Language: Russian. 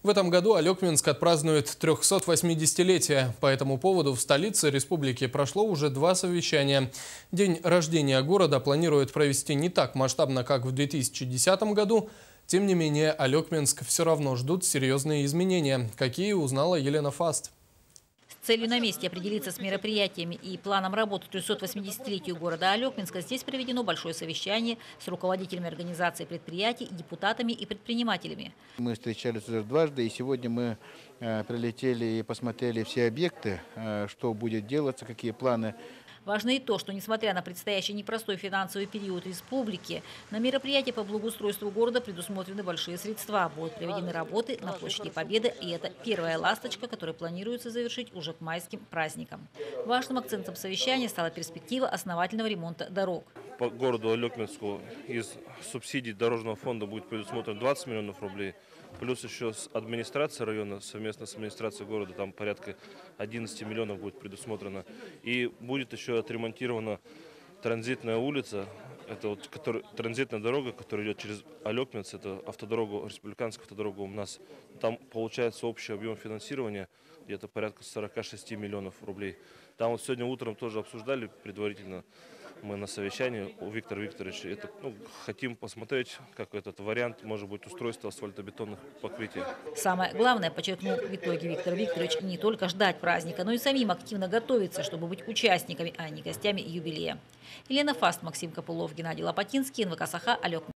В этом году Алекминск отпразднует 380-летие. По этому поводу в столице республики прошло уже 2 совещания. День рождения города планируют провести не так масштабно, как в 2010 году. Тем не менее, Алекминск все равно ждут серьезные изменения. Какие, узнала Елена Фаст. С целью на месте определиться с мероприятиями и планом работы к 380-летию города Алекминска здесь проведено большое совещание с руководителями организаций предприятий, депутатами и предпринимателями. Мы встречались уже дважды, и сегодня мы прилетели и посмотрели все объекты, что будет делаться, какие планы. Важно и то, что, несмотря на предстоящий непростой финансовый период республики, на мероприятия по благоустройству города предусмотрены большие средства. Будут проведены работы на площади Победы, и это первая ласточка, которую планируется завершить уже к майским праздникам. Важным акцентом совещания стала перспектива основательного ремонта дорог. По городу Алекминску из субсидий дорожного фонда будет предусмотрено 20 миллионов рублей. Плюс еще с администрацией района, совместно с администрацией города, там порядка 11 миллионов будет предусмотрено. И будет еще отремонтирована транзитная улица. Это вот транзитная дорога, которая идет через Алекминск, это автодорога, республиканская автодорога у нас. Там получается общий объем финансирования где-то порядка 46 миллионов рублей. Там вот сегодня утром тоже обсуждали предварительно. Мы на совещании у Виктора Викторовича хотим посмотреть, как этот вариант может быть устройства асфальтобетонных покрытий. Самое главное, подчеркнул в итоге Виктор Викторович, не только ждать праздника, но и самим активно готовиться, чтобы быть участниками, а не гостями юбилея. Елена Фаст, Максим Копылов, Геннадий Лопатинский, НВК Саха, Алекминск.